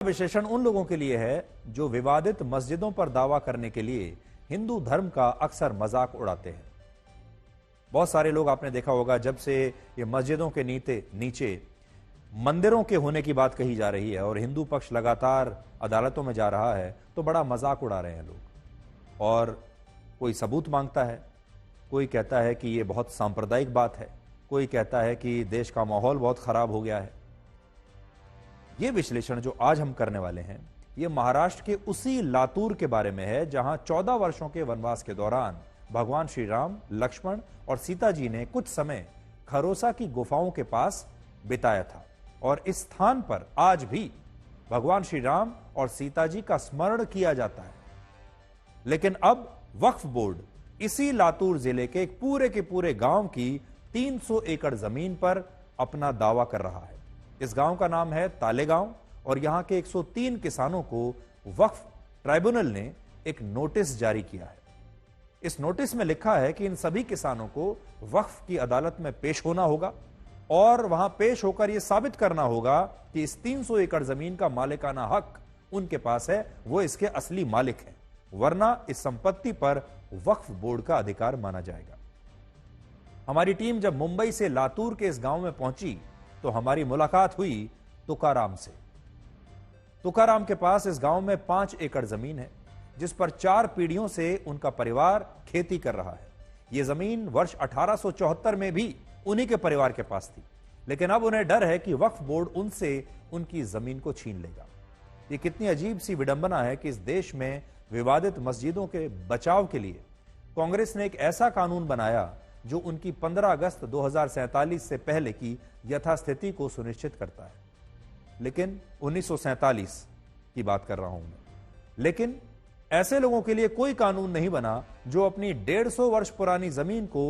विशेषण उन लोगों के लिए है जो विवादित मस्जिदों पर दावा करने के लिए हिंदू धर्म का अक्सर मजाक उड़ाते हैं। बहुत सारे लोग आपने देखा होगा, जब से ये मस्जिदों के नीचे मंदिरों के होने की बात कही जा रही है और हिंदू पक्ष लगातार अदालतों में जा रहा है, तो बड़ा मजाक उड़ा रहे हैं लोग। और कोई सबूत मांगता है, कोई कहता है कि ये बहुत सांप्रदायिक बात है, कोई कहता है कि देश का माहौल बहुत खराब हो गया है। ये विश्लेषण जो आज हम करने वाले हैं, ये महाराष्ट्र के उसी लातूर के बारे में है जहां 14 वर्षों के वनवास के दौरान भगवान श्री राम, लक्ष्मण और सीता जी ने कुछ समय खरोसा की गुफाओं के पास बिताया था। और इस स्थान पर आज भी भगवान श्री राम और सीता जी का स्मरण किया जाता है। लेकिन अब वक्फ बोर्ड इसी लातूर जिले के एक पूरे गांव की 300 एकड़ जमीन पर अपना दावा कर रहा है। इस गांव का नाम है तालेगांव और यहां के 103 किसानों को वक्फ ट्राइब्यूनल ने एक नोटिस जारी किया है। इस नोटिस में लिखा है कि इन सभी किसानों को वक्फ की अदालत में पेश होना होगा और वहां पेश होकर यह साबित करना होगा कि इस 300 एकड़ जमीन का मालिकाना हक उनके पास है, वो इसके असली मालिक हैं, वरना इस संपत्ति पर वक्फ बोर्ड का अधिकार माना जाएगा। हमारी टीम जब मुंबई से लातूर के इस गांव में पहुंची तो हमारी मुलाकात हुई तुकाराम से। तुकाराम के पास इस गांव में 5 एकड़ जमीन है जिस पर 4 पीढ़ियों से उनका परिवार खेती कर रहा है। यह जमीन वर्ष 1874 में भी उन्हीं के परिवार के पास थी, लेकिन अब उन्हें डर है कि वक्फ बोर्ड उनसे उनकी जमीन को छीन लेगा। यह कितनी अजीब सी विडंबना है कि इस देश में विवादित मस्जिदों के बचाव के लिए कांग्रेस ने एक ऐसा कानून बनाया जो उनकी 15 अगस्त 2047 से पहले की यथास्थिति को सुनिश्चित करता है। लेकिन 1947 की बात कर रहा हूं मैं। लेकिन ऐसे लोगों के लिए कोई कानून नहीं बना जो अपनी 150 वर्ष पुरानी जमीन को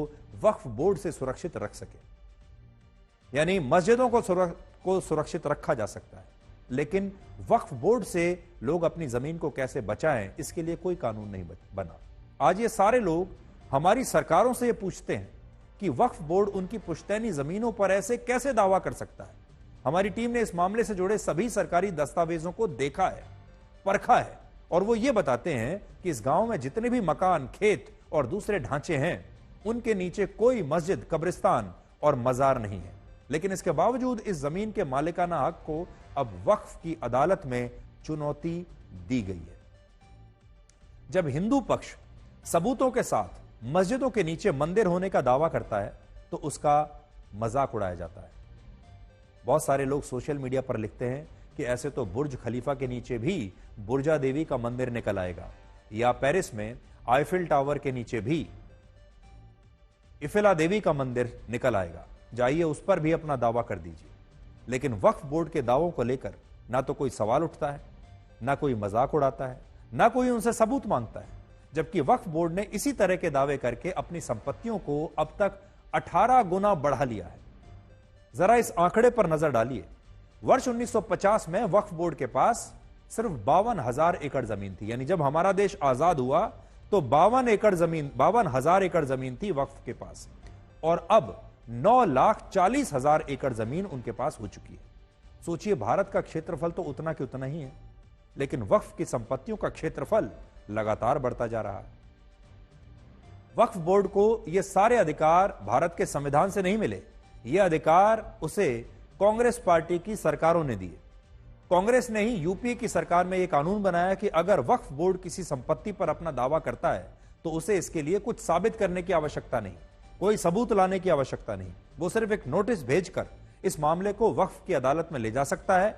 वक्फ बोर्ड से सुरक्षित रख सके। यानी मस्जिदों को सुरक्षित रखा जा सकता है, लेकिन वक्फ बोर्ड से लोग अपनी जमीन को कैसे बचाएं, इसके लिए कोई कानून नहीं बना। आज ये सारे लोग हमारी सरकारों से ये पूछते हैं कि वक्फ बोर्ड उनकी पुश्तैनी जमीनों पर ऐसे कैसे दावा कर सकता है। हमारी टीम ने इस मामले से जुड़े सभी सरकारी दस्तावेजों को देखा है, परखा है, और वो ये बताते हैं कि इस गांव में जितने भी मकान, खेत और दूसरे ढांचे हैं, उनके नीचे कोई मस्जिद, कब्रिस्तान और मजार नहीं है। लेकिन इसके बावजूद इस जमीन के मालिकाना हक को अब वक्फ की अदालत में चुनौती दी गई है। जब हिंदू पक्ष सबूतों के साथ मस्जिदों के नीचे मंदिर होने का दावा करता है तो उसका मजाक उड़ाया जाता है। बहुत सारे लोग सोशल मीडिया पर लिखते हैं कि ऐसे तो बुर्ज खलीफा के नीचे भी बुर्जा देवी का मंदिर निकल आएगा, या पेरिस में आईफिल टावर के नीचे भी इफिला देवी का मंदिर निकल आएगा, जाइए उस पर भी अपना दावा कर दीजिए। लेकिन वक्फ बोर्ड के दावों को लेकर ना तो कोई सवाल उठता है, ना कोई मजाक उड़ाता है, ना कोई उनसे सबूत मांगता है। जबकि वक्फ बोर्ड ने इसी तरह के दावे करके अपनी संपत्तियों को अब तक 18 गुना बढ़ा लिया है। जरा इस आंकड़े पर नजर डालिए। वर्ष 1950 में वक्फ बोर्ड के पास सिर्फ 52,000 एकड़ जमीन थी। यानी जब हमारा देश आजाद हुआ तो 52,000 एकड़ जमीन थी वक्फ के पास, और अब 9,40,000 एकड़ जमीन उनके पास हो चुकी है। सोचिए, भारत का क्षेत्रफल तो उतना कि उतना ही है, लेकिन वक्फ की संपत्तियों का क्षेत्रफल लगातार बढ़ता जा रहा है। वक्फ बोर्ड को यह सारे अधिकार भारत के संविधान से नहीं मिले, यह अधिकार उसे कांग्रेस पार्टी की सरकारों ने दिए। कांग्रेस ने ही यूपीए की सरकार में यह कानून बनाया कि अगर वक्फ बोर्ड किसी संपत्ति पर अपना दावा करता है तो उसे इसके लिए कुछ साबित करने की आवश्यकता नहीं, कोई सबूत लाने की आवश्यकता नहीं। वो सिर्फ एक नोटिस भेजकर इस मामले को वक्फ की अदालत में ले जा सकता है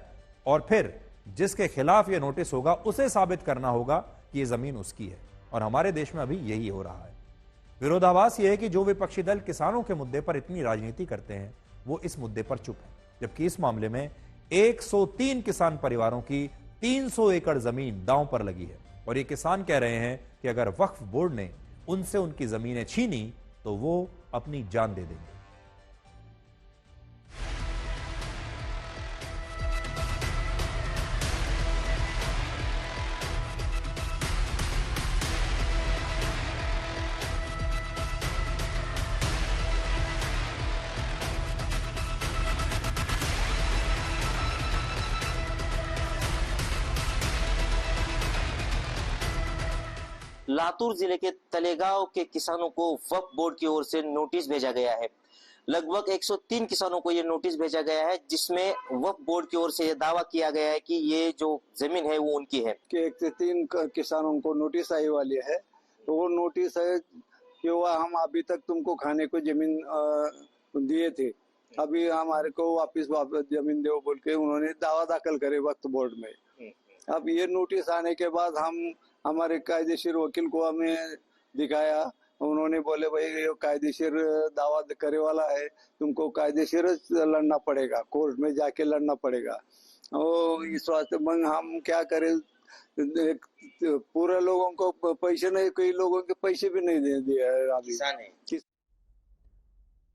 और फिर जिसके खिलाफ यह नोटिस होगा उसे साबित करना होगा कि यह जमीन उसकी है। और हमारे देश में अभी यही हो रहा है। विरोधाभास यह है कि जो विपक्षी दल किसानों के मुद्दे पर इतनी राजनीति करते हैं, वो इस मुद्दे पर चुप है, जबकि इस मामले में 103 किसान परिवारों की 300 एकड़ जमीन दांव पर लगी है। और ये किसान कह रहे हैं कि अगर वक्फ बोर्ड ने उनसे उनकी जमीनें छीनी तो वो अपनी जान दे देंगे। लातूर जिले के तलेगांव के किसानों को वक्फ बोर्ड की ओर से नोटिस भेजा गया है। लगभग 103 किसानों को ये नोटिस भेजा गया है, जिसमें वक्फ बोर्ड की ओर से ये दावा किया गया है कि ये जो जमीन है वो उनकी है। कि 1 से 3 किसानों को नोटिस आई वाली है। तो वो नोटिस है कि वह हम अभी तक तुमको खाने को जमीन दिए थे, अभी हमारे को वापस जमीन दो बोल के उन्होंने दावा दाखिल करे वक्फ बोर्ड में। अब ये नोटिस आने के बाद हम हमारे कायदेशीर वकील को हमें दिखाया, उन्होंने बोले भाई ये कायदेशीर दावा करे वाला है, तुमको कायदेशीर लड़ना पड़ेगा, कोर्ट में जाके लड़ना पड़ेगा। और इस वास्ते हम क्या करें, पूरे लोगों को पैसे नहीं, कई लोगों के पैसे भी नहीं दे दिए अभी।